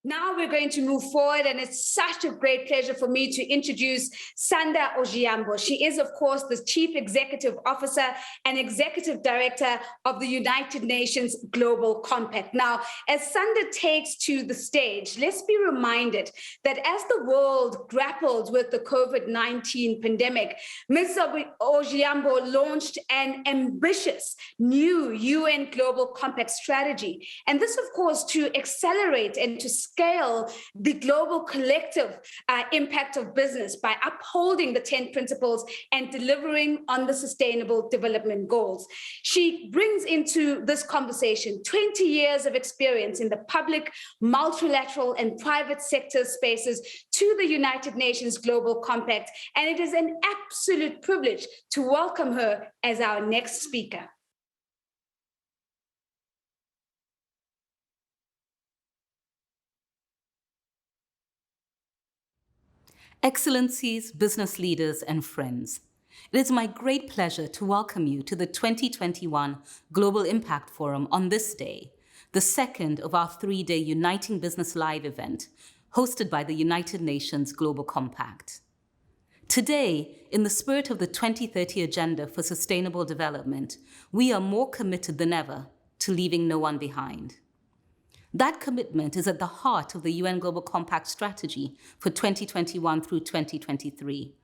Now we're going to move forward, and it's such a great pleasure for me to introduce Sanda Ojiambo. She is, of course, the Chief Executive Officer and Executive Director of the United Nations Global Compact. Now, as Sanda takes to the stage, let's be reminded that as the world grappled with the COVID-19 pandemic, Ms. Ojiambo launched an ambitious new UN Global Compact strategy. And this, of course, to accelerate and to scale the global collective impact of business by upholding the 10 principles and delivering on the sustainable development goals. She brings into this conversation 20 years of experience in the public, multilateral, and private sector spaces to the United Nations Global Compact, and it is an absolute privilege to welcome her as our next speaker. Excellencies, business leaders, and friends, it is my great pleasure to welcome you to the 2021 Global Impact Forum on this day, the second of our three-day Uniting Business Live event, hosted by the United Nations Global Compact. Today, in the spirit of the 2030 Agenda for Sustainable Development, we are more committed than ever to leaving no one behind. That commitment is at the heart of the UN Global Compact strategy for 2021 through 2023.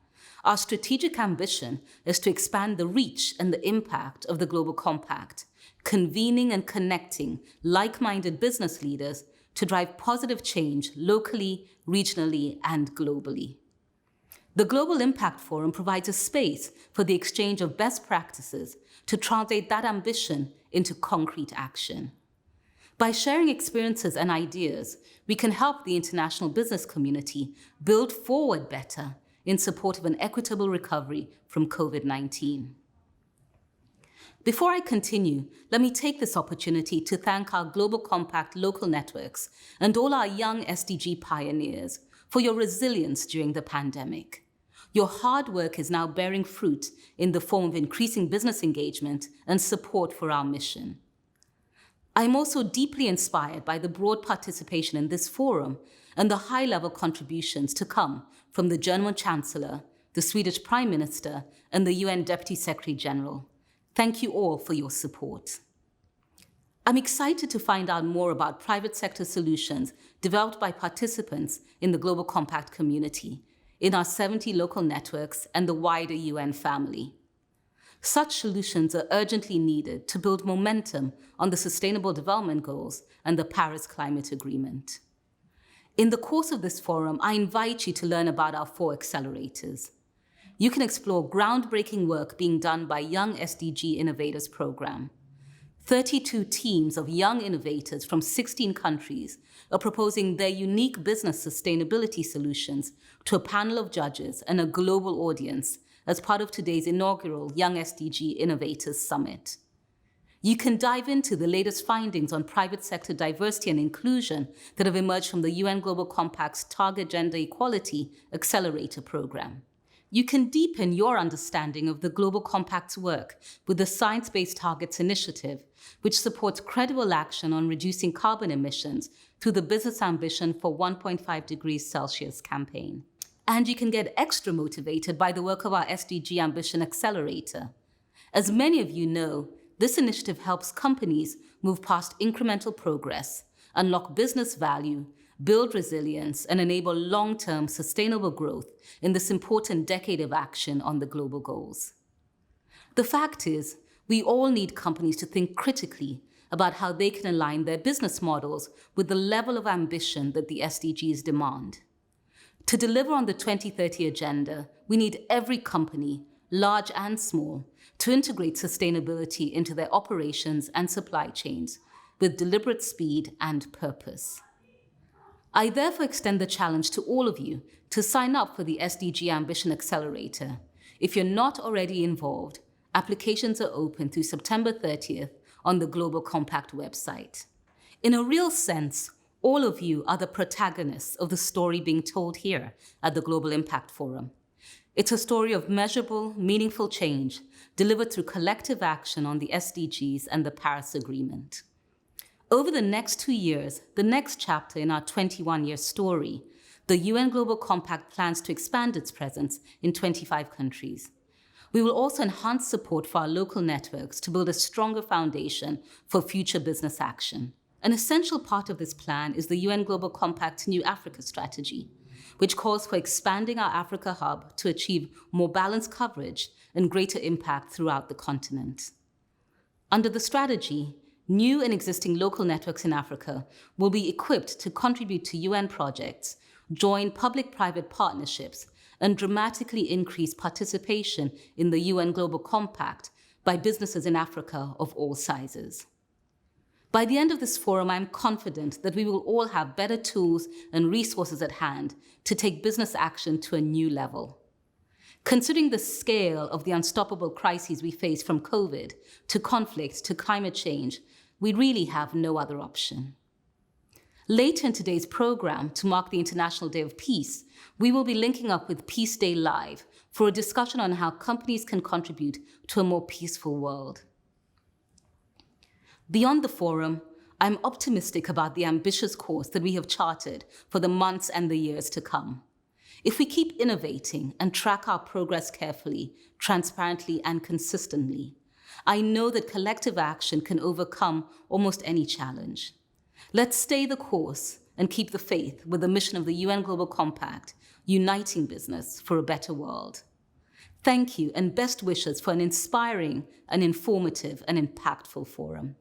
Our strategic ambition is to expand the reach and the impact of the Global Compact, convening and connecting like-minded business leaders to drive positive change locally, regionally, and globally. The Global Impact Forum provides a space for the exchange of best practices to translate that ambition into concrete action. By sharing experiences and ideas, we can help the international business community build forward better in support of an equitable recovery from COVID-19. Before I continue, let me take this opportunity to thank our Global Compact local networks and all our young SDG pioneers for your resilience during the pandemic. Your hard work is now bearing fruit in the form of increasing business engagement and support for our mission. I'm also deeply inspired by the broad participation in this forum and the high-level contributions to come from the German Chancellor, the Swedish Prime Minister, and the UN Deputy Secretary General. Thank you all for your support. I'm excited to find out more about private sector solutions developed by participants in the Global Compact community, in our 70 local networks and the wider UN family. Such solutions are urgently needed to build momentum on the Sustainable Development Goals and the Paris Climate Agreement. In the course of this forum, I invite you to learn about our 4 accelerators. You can explore groundbreaking work being done by Young SDG Innovators Program. 32 teams of young innovators from 16 countries are proposing their unique business sustainability solutions to a panel of judges and a global audience as part of today's inaugural Young SDG Innovators Summit. You can dive into the latest findings on private sector diversity and inclusion that have emerged from the UN Global Compact's Target Gender Equality Accelerator Program. You can deepen your understanding of the Global Compact's work with the Science Based Targets Initiative, which supports credible action on reducing carbon emissions through the Business Ambition for 1.5 degrees Celsius campaign. And you can get extra motivated by the work of our SDG Ambition Accelerator. As many of you know, this initiative helps companies move past incremental progress, unlock business value, build resilience, and enable long-term sustainable growth in this important decade of action on the global goals. The fact is, we all need companies to think critically about how they can align their business models with the level of ambition that the SDGs demand. To deliver on the 2030 Agenda, we need every company, large and small, to integrate sustainability into their operations and supply chains with deliberate speed and purpose. I therefore extend the challenge to all of you to sign up for the SDG Ambition Accelerator. If you're not already involved, applications are open through September 30th on the Global Compact website. In a real sense, all of you are the protagonists of the story being told here at the Global Impact Forum. It's a story of measurable, meaningful change delivered through collective action on the SDGs and the Paris Agreement. Over the next 2 years, the next chapter in our 21-year story, the UN Global Compact plans to expand its presence in 25 countries. We will also enhance support for our local networks to build a stronger foundation for future business action. An essential part of this plan is the UN Global Compact's New Africa strategy, which calls for expanding our Africa hub to achieve more balanced coverage and greater impact throughout the continent. Under the strategy, new and existing local networks in Africa will be equipped to contribute to UN projects, join public-private partnerships, and dramatically increase participation in the UN Global Compact by businesses in Africa of all sizes. By the end of this forum, I'm confident that we will all have better tools and resources at hand to take business action to a new level. Considering the scale of the unstoppable crises we face, from COVID to conflict to climate change, we really have no other option. Later in today's program, to mark the International Day of Peace, we will be linking up with Peace Day Live for a discussion on how companies can contribute to a more peaceful world. Beyond the forum, I'm optimistic about the ambitious course that we have charted for the months and the years to come. If we keep innovating and track our progress carefully, transparently, and consistently, I know that collective action can overcome almost any challenge. Let's stay the course and keep the faith with the mission of the UN Global Compact, uniting business for a better world. Thank you and best wishes for an inspiring, and informative, and impactful forum.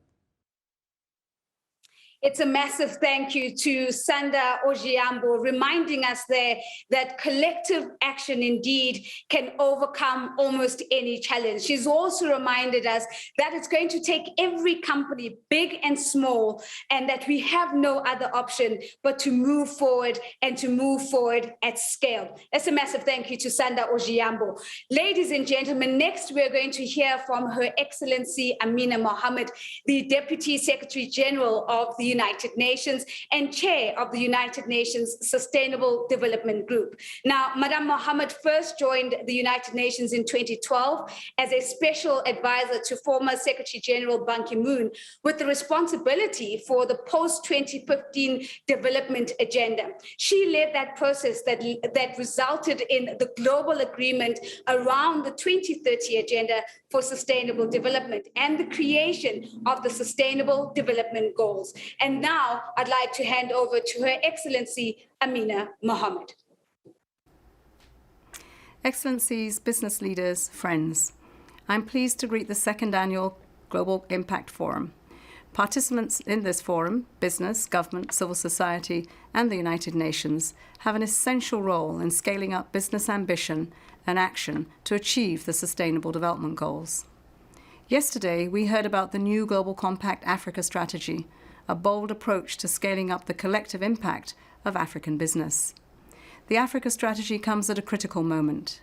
It's a massive thank you to Sanda Ojiambo, reminding us there that collective action indeed can overcome almost any challenge. She's also reminded us that it's going to take every company, big and small, and that we have no other option but to move forward, and to move forward at scale. That's a massive thank you to Sanda Ojiambo. Ladies and gentlemen, next we're going to hear from Her Excellency Amina Mohammed, the Deputy Secretary General of the United Nations and Chair of the United Nations Sustainable Development Group. Now, Madam Mohammed first joined the United Nations in 2012 as a special advisor to former Secretary General Ban Ki-moon, with the responsibility for the post-2015 development agenda. She led that process that resulted in the global agreement around the 2030 Agenda for Sustainable Development and the creation of the Sustainable Development Goals. And now I'd like to hand over to Her Excellency Amina Mohammed. Excellencies, business leaders, friends, I'm pleased to greet the second annual Global Impact Forum. Participants in this forum, business, government, civil society, and the United Nations, have an essential role in scaling up business ambition and action to achieve the Sustainable Development Goals. Yesterday, we heard about the new Global Compact Africa strategy, a bold approach to scaling up the collective impact of African business. The Africa strategy comes at a critical moment.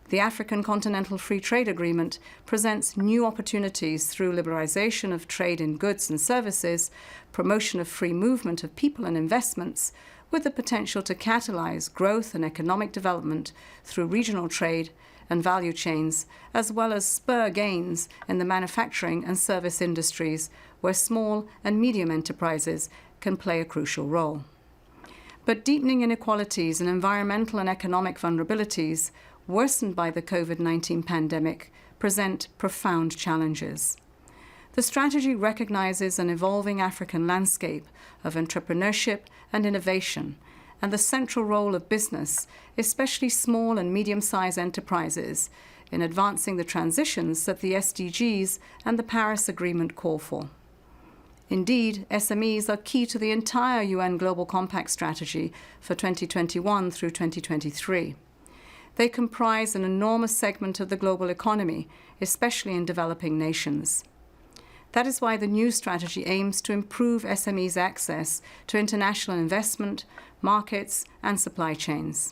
The African Continental Free Trade Agreement presents new opportunities through liberalization of trade in goods and services, promotion of free movement of people and investments, with the potential to catalyze growth and economic development through regional trade and value chains, as well as spur gains in the manufacturing and service industries, where small and medium enterprises can play a crucial role. But deepening inequalities and environmental and economic vulnerabilities, worsened by the COVID-19 pandemic, present profound challenges. The strategy recognizes an evolving African landscape of entrepreneurship and innovation, and the central role of business, especially small and medium-sized enterprises, in advancing the transitions that the SDGs and the Paris Agreement call for. Indeed, SMEs are key to the entire UN Global Compact strategy for 2021 through 2023. They comprise an enormous segment of the global economy, especially in developing nations. That is why the new strategy aims to improve SMEs' access to international investment, markets, and supply chains.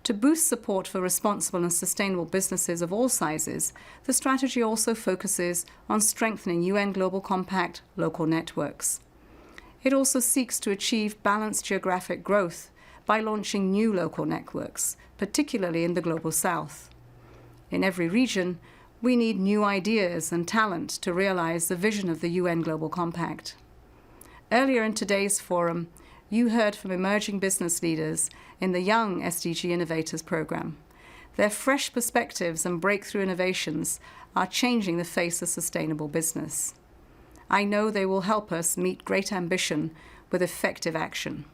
To boost support for responsible and sustainable businesses of all sizes, the strategy also focuses on strengthening UN Global Compact local networks. It also seeks to achieve balanced geographic growth by launching new local networks, particularly in the Global South. In every region, we need new ideas and talent to realize the vision of the UN Global Compact. Earlier in today's forum, you heard from emerging business leaders in the Young SDG Innovators Programme. Their fresh perspectives and breakthrough innovations are changing the face of sustainable business. I know they will help us meet great ambition with effective action.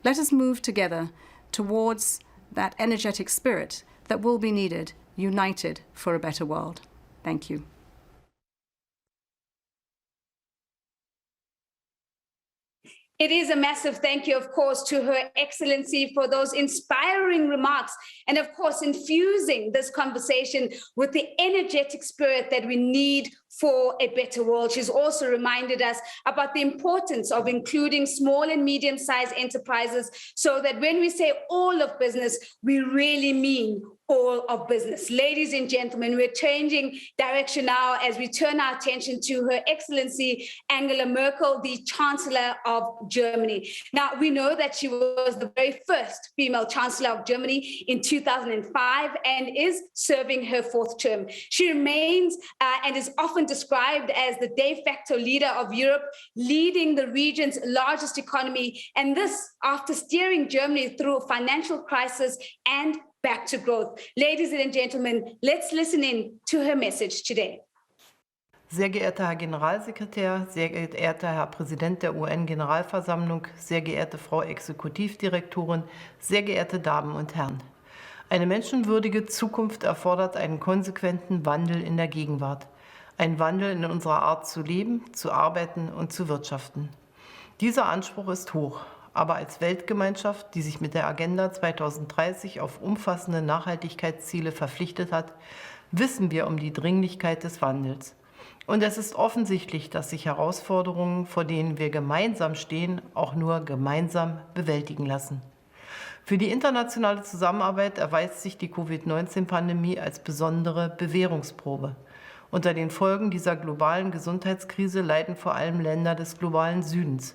Let us move together towards that energetic spirit that will be needed, united for a better world. Thank you. It is a massive thank you, of course, to Her Excellency for those inspiring remarks and, of course, infusing this conversation with the energetic spirit that we need for a better world. She's also reminded us about the importance of including small and medium-sized enterprises so that when we say all of business, we really mean all of business. Ladies and gentlemen, we're changing direction now as we turn our attention to Her Excellency Angela Merkel, the Chancellor of Germany. Now, we know that she was the very first female Chancellor of Germany in 2005 and is serving her fourth term. She remains and is often described as the de facto leader of Europe, leading the region's largest economy, and this after steering Germany through a financial crisis and back to growth. Ladies and gentlemen, let's listen in to her message today. Sehr geehrter Herr Generalsekretär, sehr geehrter Herr Präsident der UN-Generalversammlung, sehr geehrte Frau Exekutivdirektorin, sehr geehrte Damen und Herren. Eine menschenwürdige Zukunft erfordert einen konsequenten Wandel in der Gegenwart. Ein Wandel in unserer Art zu leben, zu arbeiten und zu wirtschaften. Dieser Anspruch ist hoch. Aber als Weltgemeinschaft, die sich mit der Agenda 2030 auf umfassende Nachhaltigkeitsziele verpflichtet hat, wissen wir um die Dringlichkeit des Wandels. Und es ist offensichtlich, dass sich Herausforderungen, vor denen wir gemeinsam stehen, auch nur gemeinsam bewältigen lassen. Für die internationale Zusammenarbeit erweist sich die Covid-19-Pandemie als besondere Bewährungsprobe. Unter den Folgen dieser globalen Gesundheitskrise leiden vor allem Länder des globalen Südens.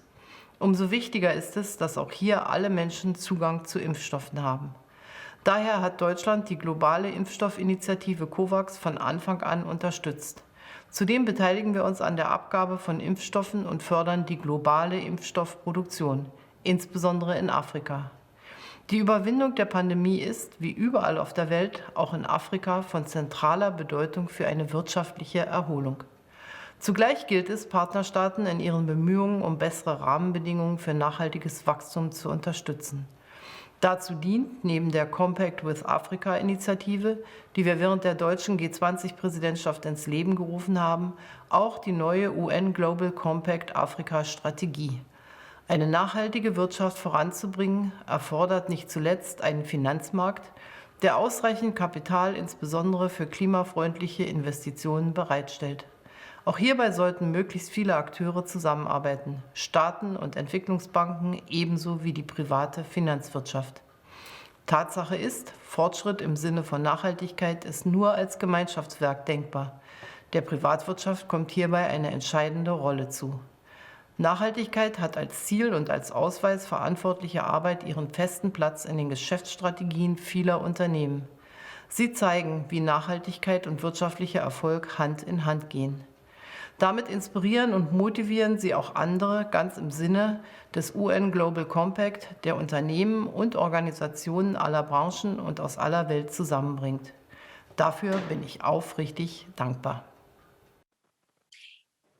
Umso wichtiger ist es, dass auch hier alle Menschen Zugang zu Impfstoffen haben. Daher hat Deutschland die globale Impfstoffinitiative COVAX von Anfang an unterstützt. Zudem beteiligen wir uns an der Abgabe von Impfstoffen und fördern die globale Impfstoffproduktion, insbesondere in Afrika. Die Überwindung der Pandemie ist, wie überall auf der Welt, auch in Afrika von zentraler Bedeutung für eine wirtschaftliche Erholung. Zugleich gilt es, Partnerstaaten in ihren Bemühungen um bessere Rahmenbedingungen für nachhaltiges Wachstum zu unterstützen. Dazu dient neben der Compact with Africa-Initiative, die wir während der deutschen G20-Präsidentschaft ins Leben gerufen haben, auch die neue UN Global Compact Afrika-Strategie. Eine nachhaltige Wirtschaft voranzubringen, erfordert nicht zuletzt einen Finanzmarkt, der ausreichend Kapital insbesondere für klimafreundliche Investitionen bereitstellt. Auch hierbei sollten möglichst viele Akteure zusammenarbeiten, Staaten und Entwicklungsbanken ebenso wie die private Finanzwirtschaft. Tatsache ist, Fortschritt im Sinne von Nachhaltigkeit ist nur als Gemeinschaftswerk denkbar. Der Privatwirtschaft kommt hierbei eine entscheidende Rolle zu. Nachhaltigkeit hat als Ziel und als Ausweis verantwortlicher Arbeit ihren festen Platz in den Geschäftsstrategien vieler Unternehmen. Sie zeigen, wie Nachhaltigkeit und wirtschaftlicher Erfolg Hand in Hand gehen. Damit inspirieren und motivieren sie auch andere, ganz im Sinne des UN Global Compact, der Unternehmen und Organisationen aller Branchen und aus aller Welt zusammenbringt. Dafür bin ich aufrichtig dankbar.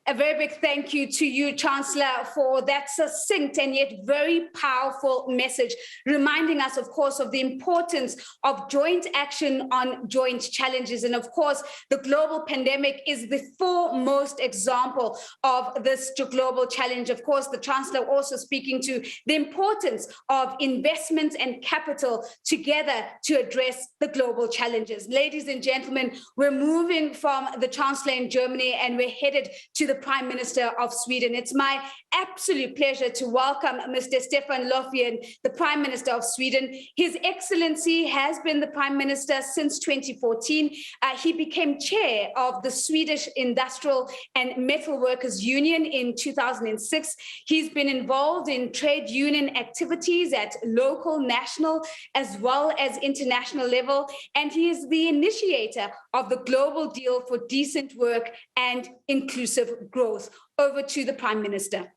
A very big thank you to you, Chancellor, for that succinct and yet very powerful message, reminding us, of course, of the importance of joint action on joint challenges. And of course, the global pandemic is the foremost example of this global challenge. Of course, the Chancellor also speaking to the importance of investment and capital together to address the global challenges. Ladies and gentlemen, we're moving from the Chancellor in Germany and we're headed to the Prime Minister of Sweden. It's my absolute pleasure to welcome Mr. Stefan Löfven, the Prime Minister of Sweden. His Excellency has been the Prime Minister since 2014. He became chair of the Swedish Industrial and Metal Workers Union in 2006. He's been involved in trade union activities at local, national, as well as international level. And he is the initiator of the Global Deal for Decent Work and Inclusive Growth. Over to the Prime Minister.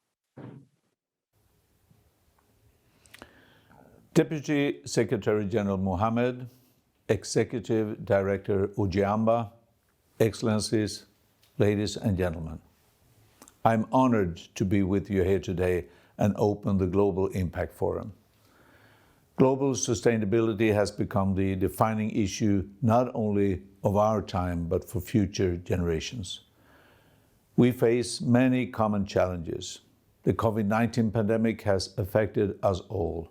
Deputy Secretary General Mohammed, Executive Director Ojiambo, Excellencies, ladies and gentlemen. I'm honored to be with you here today and open the Global Impact Forum. Global sustainability has become the defining issue not only of our time, but for future generations. We face many common challenges. The COVID-19 pandemic has affected us all.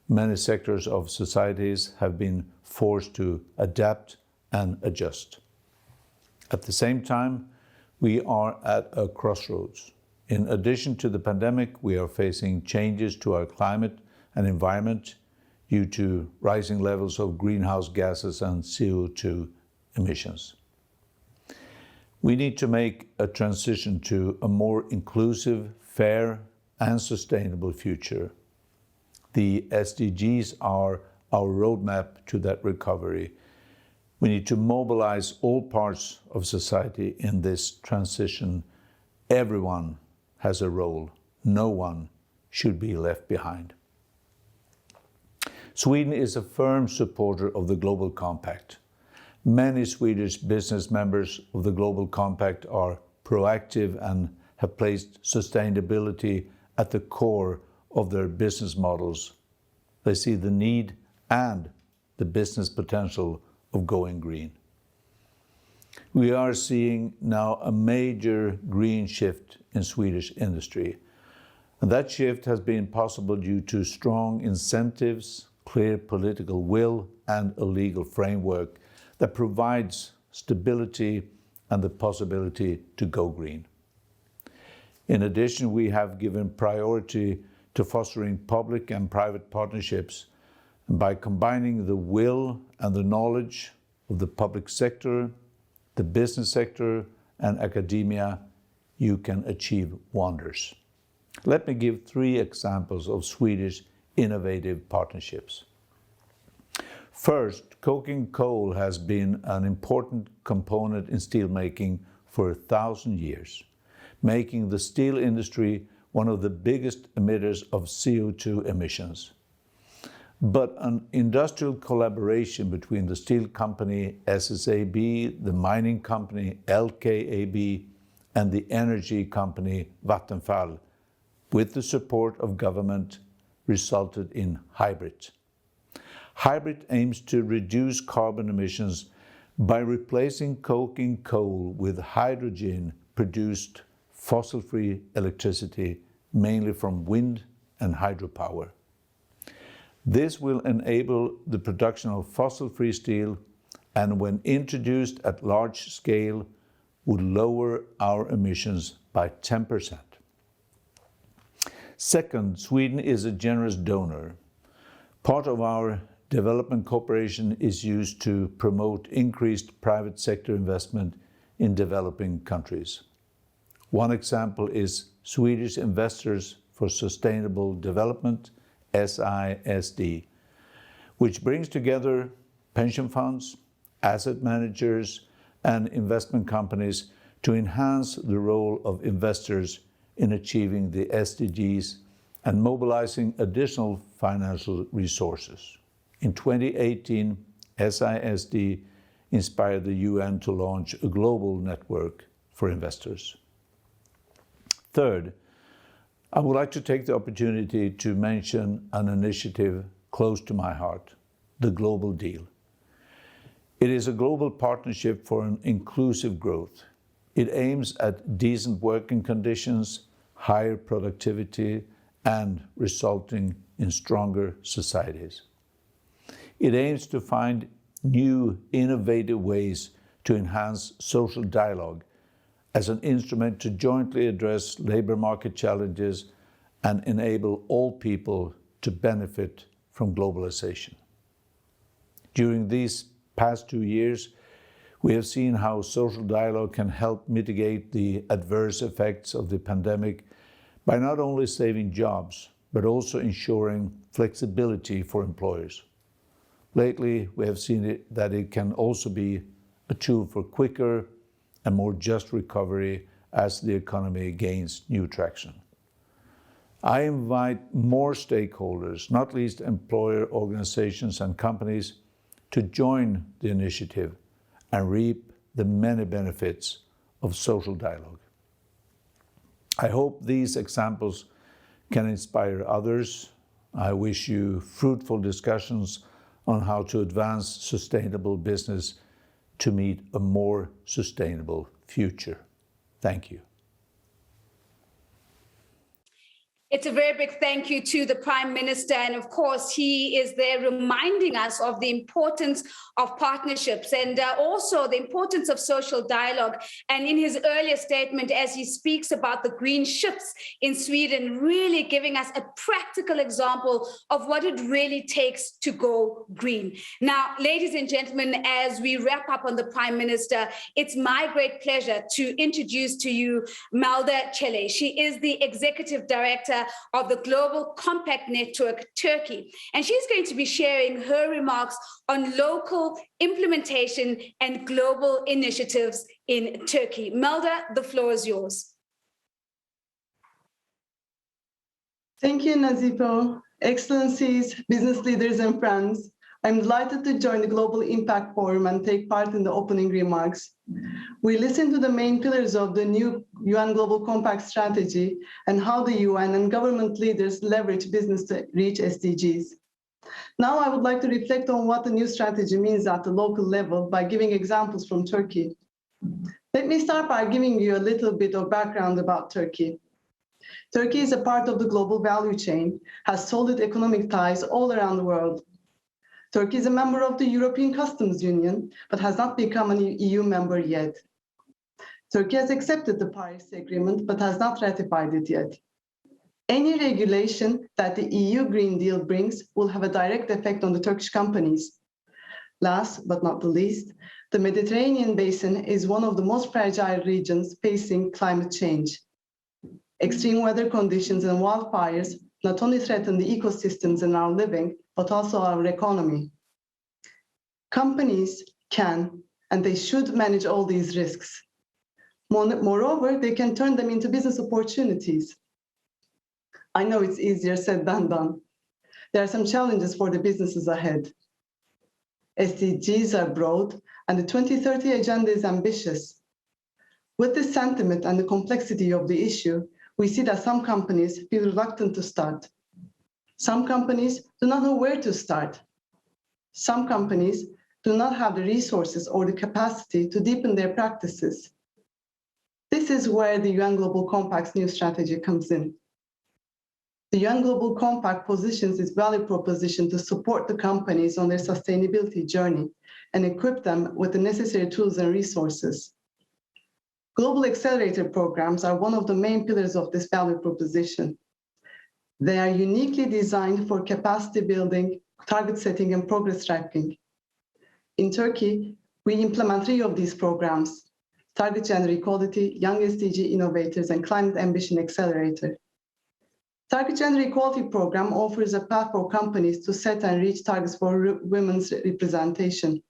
Many sectors of societies have been forced to adapt and adjust. At the same time, we are at a crossroads. In addition to the pandemic, we are facing changes to our climate and environment due to rising levels of greenhouse gases and CO2 emissions. We need to make a transition to a more inclusive, fair, and sustainable future. The SDGs are our roadmap to that recovery. We need to mobilize all parts of society in this transition. Everyone has a role. No one should be left behind. Sweden is a firm supporter of the Global Compact. Many Swedish business members of the Global Compact are proactive and have placed sustainability at the core of their business models. They see the need and the business potential of going green. We are seeing now a major green shift in Swedish industry. And that shift has been possible due to strong incentives, clear political will, and a legal framework that provides stability and the possibility to go green. In addition, we have given priority to fostering public and private partnerships. And by combining the will and the knowledge of the public sector, the business sector, and academia, you can achieve wonders. Let me give 3 examples of Swedish innovative partnerships. First, coking coal has been an important component in steelmaking for 1,000 years, making the steel industry one of the biggest emitters of CO2 emissions. But an industrial collaboration between the steel company SSAB, the mining company LKAB, and the energy company Vattenfall, with the support of government, resulted in Hybrid. Hybrid aims to reduce carbon emissions by replacing coking coal with hydrogen-produced fossil-free electricity, mainly from wind and hydropower. This will enable the production of fossil-free steel and, when introduced at large scale, would lower our emissions by 10%. Second, Sweden is a generous donor. Part of our development cooperation is used to promote increased private sector investment in developing countries. One example is Swedish Investors for Sustainable Development, SISD, which brings together pension funds, asset managers, and investment companies to enhance the role of investors in achieving the SDGs and mobilizing additional financial resources. In 2018, SISD inspired the UN to launch a global network for investors. Third, I would like to take the opportunity to mention an initiative close to my heart, the Global Deal. It is a global partnership for an inclusive growth. It aims at decent working conditions, higher productivity, and resulting in stronger societies. It aims to find new, innovative ways to enhance social dialogue as an instrument to jointly address labor market challenges and enable all people to benefit from globalization. During these past 2 years, we have seen how social dialogue can help mitigate the adverse effects of the pandemic by not only saving jobs, but also ensuring flexibility for employers. Lately, we have seen that it can also be a tool for quicker and more just recovery as the economy gains new traction. I invite more stakeholders, not least employer organizations and companies, to join the initiative and reap the many benefits of social dialogue. I hope these examples can inspire others. I wish you fruitful discussions on how to advance sustainable business to meet a more sustainable future. Thank you. It's a very big thank you to the Prime Minister. And of course, he is there reminding us of the importance of partnerships and also the importance of social dialogue. And in his earlier statement, as he speaks about the green ships in Sweden, really giving us a practical example of what it really takes to go green. Now, ladies and gentlemen, as we wrap up on the Prime Minister, it's my great pleasure to introduce to you Melda Çele. She is the Executive Director of the Global Compact Network Turkey. And she's going to be sharing her remarks on local implementation and global initiatives in Turkey. Melda, the floor is yours. Thank you, Nazipo. Excellencies, business leaders and friends, I'm delighted to join the Global Impact Forum and take part in the opening remarks. We listened to the main pillars of the new UN Global Compact strategy and how the UN and government leaders leverage business to reach SDGs. Now I would like to reflect on what the new strategy means at the local level by giving examples from Turkey. Let me start by giving you a little bit of background about Turkey. Turkey is a part of the global value chain, has solid economic ties all around the world. Turkey is a member of the European Customs Union, but has not become an EU member yet. Turkey has accepted the Paris Agreement, but has not ratified it yet. Any regulation that the EU Green Deal brings will have a direct effect on the Turkish companies. Last but not the least, the Mediterranean basin is one of the most fragile regions facing climate change. Extreme weather conditions and wildfires not only threaten the ecosystems in our living, but also our economy. Companies can and they should manage all these risks. Moreover, they can turn them into business opportunities. I know it's easier said than done. There are some challenges for the businesses ahead. SDGs are broad and the 2030 agenda is ambitious. With this sentiment and the complexity of the issue, we see that some companies feel reluctant to start. Some companies do not know where to start. Some companies do not have the resources or the capacity to deepen their practices. This is where the UN Global Compact's new strategy comes in. The UN Global Compact positions its value proposition to support the companies on their sustainability journey and equip them with the necessary tools and resources. Global accelerator programs are one of the main pillars of this value proposition. They are uniquely designed for capacity building, target setting, and progress tracking. In Turkey, we implement 3 of these programs: Target Gender Equality, Young SDG Innovators, and Climate Ambition Accelerator. Target Gender Equality program offers a path for companies to set and reach targets for women's representation.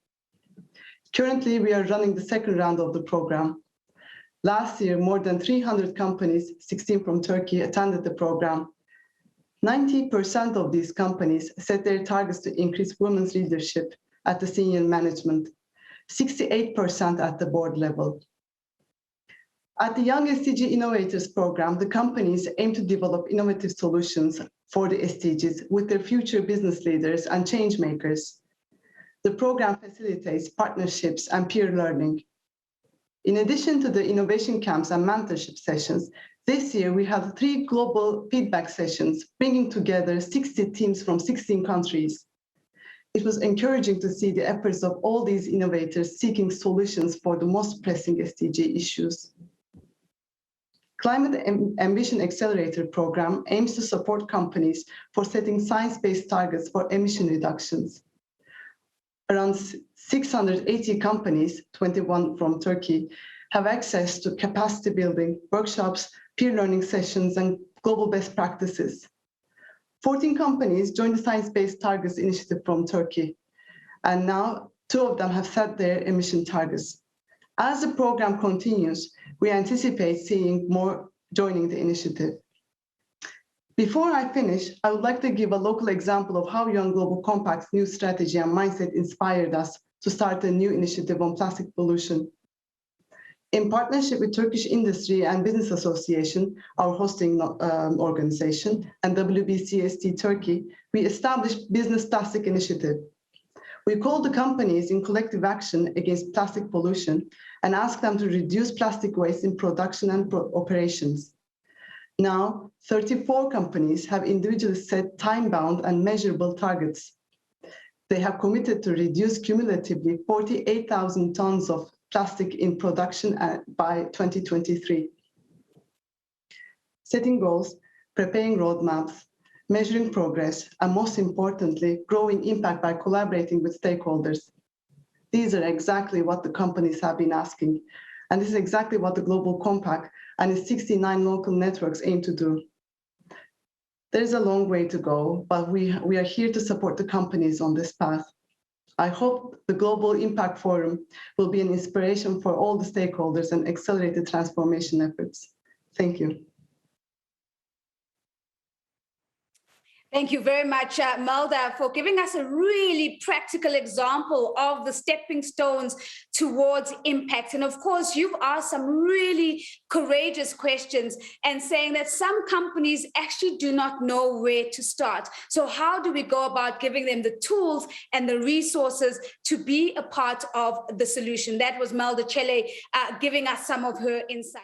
Currently, we are running the second round of the program. Last year, more than 300 companies, 16 from Turkey, attended the program. 90% of these companies set their targets to increase women's leadership at the senior management, 68% at the board level. At the Young SDG Innovators program, the companies aim to develop innovative solutions for the SDGs with their future business leaders and change makers. The program facilitates partnerships and peer learning. In addition to the innovation camps and mentorship sessions, this year we had 3 global feedback sessions, bringing together 60 teams from 16 countries. It was encouraging to see the efforts of all these innovators seeking solutions for the most pressing SDG issues. Climate Ambition Accelerator program aims to support companies for setting science-based targets for emission reductions. Around 680 companies, 21 from Turkey, have access to capacity building, workshops, peer learning sessions, and global best practices. 14 companies joined the Science Based Targets initiative from Turkey, and now 2 of them have set their emission targets. As the program continues, we anticipate seeing more joining the initiative. Before I finish, I would like to give a local example of how UN Global Compact's new strategy and mindset inspired us to start a new initiative on plastic pollution. In partnership with Turkish Industry and Business Association, our hosting organization, and WBCSD Turkey, we established Business Plastic Initiative. We called the companies in collective action against plastic pollution and asked them to reduce plastic waste in production and operations. Now, 34 companies have individually set time-bound and measurable targets. They have committed to reduce cumulatively 48,000 tons of plastic in production by 2023. Setting goals, preparing roadmaps, measuring progress, and most importantly, growing impact by collaborating with stakeholders. These are exactly what the companies have been asking, and this is exactly what the Global Compact and its 69 local networks aim to do. There's a long way to go, but we are here to support the companies on this path. I hope the Global Impact Forum will be an inspiration for all the stakeholders and accelerate the transformation efforts. Thank you. Thank you very much, Melda, for giving us a really practical example of the stepping stones towards impact. And of course, you've asked some really courageous questions and saying that some companies actually do not know where to start. So how do we go about giving them the tools and the resources to be a part of the solution? That was Melda Çele giving us some of her insight.